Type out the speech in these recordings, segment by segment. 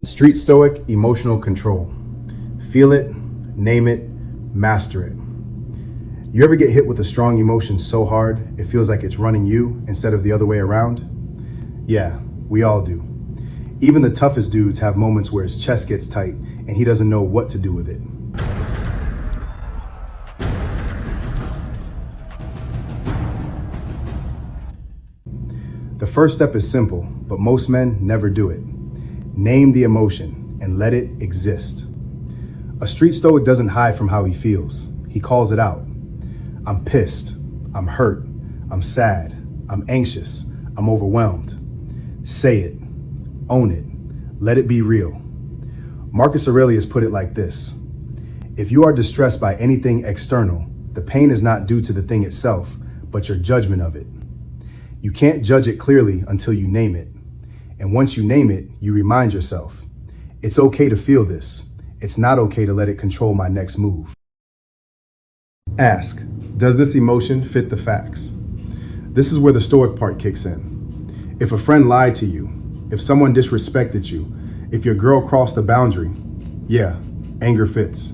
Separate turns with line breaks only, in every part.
Street Stoic emotional control. Feel it, name it, master it. You ever get hit with a strong emotion so hard it feels like it's running you instead of the other way around? Yeah, we all do. Even the toughest dudes have moments where his chest gets tight and he doesn't know what to do with it. The first step is simple, but most men never do it. Name the emotion and let it exist. A street stoic doesn't hide from how he feels. He calls it out. I'm pissed. I'm hurt. I'm sad. I'm anxious. I'm overwhelmed. Say it. Own it. Let it be real. Marcus Aurelius put it like this: if you are distressed by anything external, the pain is not due to the thing itself, but your judgment of it. You can't judge it clearly until you name it. And once you name it, you remind yourself, it's okay to feel this. It's not okay to let it control my next move. Ask, does this emotion fit the facts? This is where the Stoic part kicks in. If a friend lied to you, if someone disrespected you, if your girl crossed the boundary, yeah, anger fits.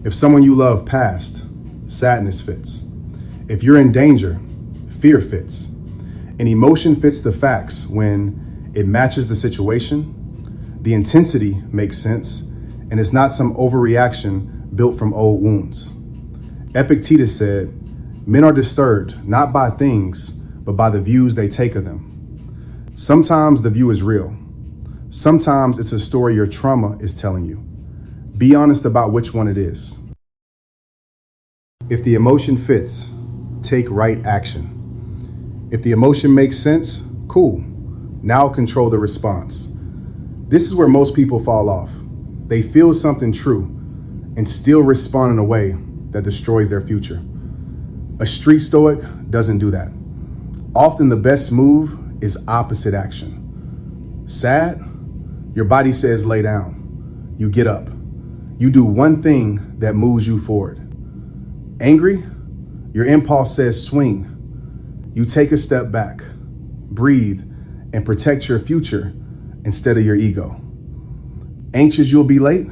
If someone you love passed, sadness fits. If you're in danger, fear fits. An emotion fits the facts when it matches the situation, the intensity makes sense, and it's not some overreaction built from old wounds. Epictetus said, men are disturbed not by things, but by the views they take of them. Sometimes the view is real. Sometimes it's a story your trauma is telling you. Be honest about which one it is. If the emotion fits, take right action. If the emotion makes sense, cool. Now control the response. This is where most people fall off. They feel something true and still respond in a way that destroys their future. A street stoic doesn't do that. Often the best move is opposite action. Sad, your body says lay down. You get up. You do one thing that moves you forward. Angry, your impulse says swing. You take a step back, breathe, and protect your future instead of your ego. Anxious you'll be late?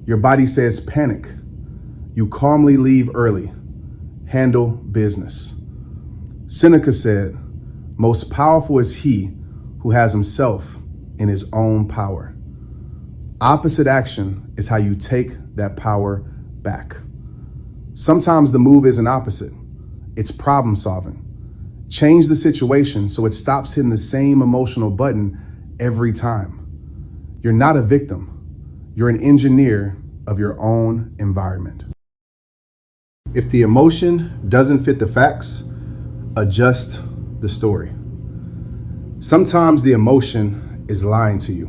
Your body says panic. You calmly leave early. Handle business. Seneca said, most powerful is he who has himself in his own power. Opposite action is how you take that power back. Sometimes the move isn't opposite. It's problem solving. Change the situation so it stops hitting the same emotional button every time. You're not a victim. You're an engineer of your own environment. If the emotion doesn't fit the facts, adjust the story. Sometimes the emotion is lying to you.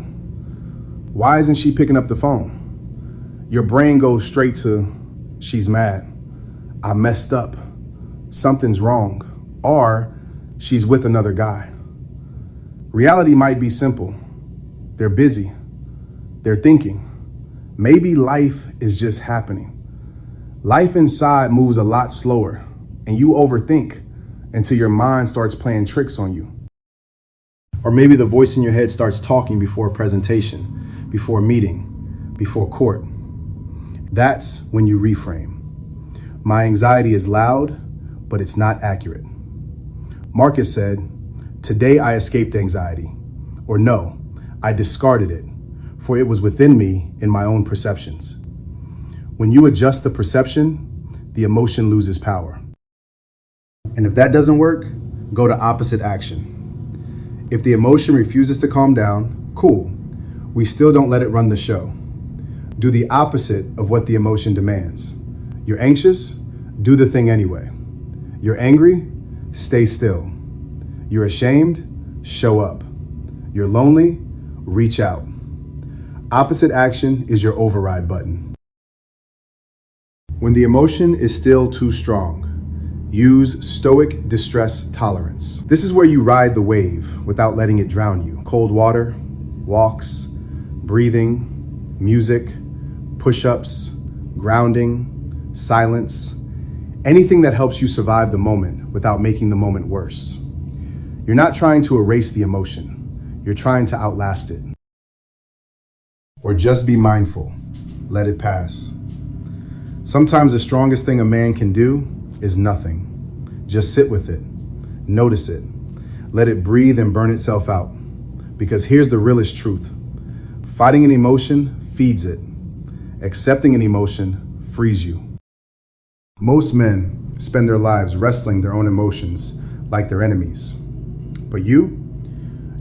Why isn't she picking up the phone? Your brain goes straight to, she's mad. I messed up. Something's wrong. Or she's with another guy. Reality might be simple. They're busy. They're thinking. Maybe life is just happening. Life inside moves a lot slower, and you overthink until your mind starts playing tricks on you. Or maybe the voice in your head starts talking before a presentation, before a meeting, before court. That's when you reframe. My anxiety is loud, but it's not accurate. Marcus said, today I escaped anxiety. Or no, I discarded it, for it was within me in my own perceptions. When you adjust the perception, the emotion loses power. And if that doesn't work, go to opposite action. If the emotion refuses to calm down, cool. We still don't let it run the show. Do the opposite of what the emotion demands. You're anxious? Do the thing anyway. You're angry? Stay still. You're ashamed? Show up. You're lonely? Reach out. Opposite action is your override button. When the emotion is still too strong, use stoic distress tolerance. This is where you ride the wave without letting it drown you. Cold water, walks, breathing, music, push-ups, grounding, silence, anything that helps you survive the moment without making the moment worse. You're not trying to erase the emotion. You're trying to outlast it. Or just be mindful. Let it pass. Sometimes the strongest thing a man can do is nothing. Just sit with it. Notice it. Let it breathe and burn itself out. Because here's the realest truth. Fighting an emotion feeds it. Accepting an emotion frees you. Most men spend their lives wrestling their own emotions like they're enemies. But you're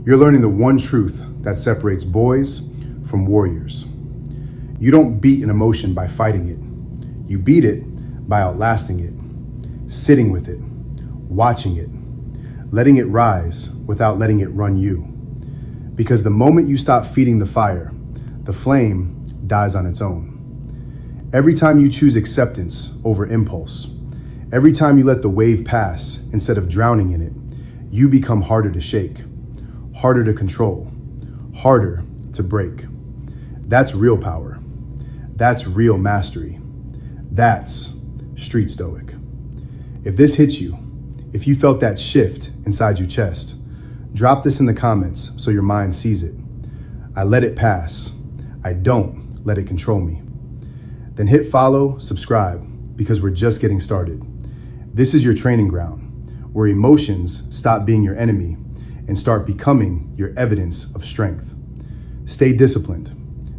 learning the one truth that separates boys from warriors. You don't beat an emotion by fighting it. You beat it by outlasting it, sitting with it, watching it, letting it rise without letting it run you. Because the moment you stop feeding the fire, the flame dies on its own. Every time you choose acceptance over impulse, every time you let the wave pass instead of drowning in it, you become harder to shake, harder to control, harder to break. That's real power. That's real mastery. That's Street Stoic. If this hits you, if you felt that shift inside your chest, drop this in the comments so your mind sees it. I let it pass. I don't let it control me. Then hit follow, subscribe, because we're just getting started. This is your training ground, where emotions stop being your enemy and start becoming your evidence of strength. Stay disciplined,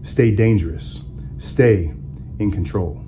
stay dangerous, stay in control.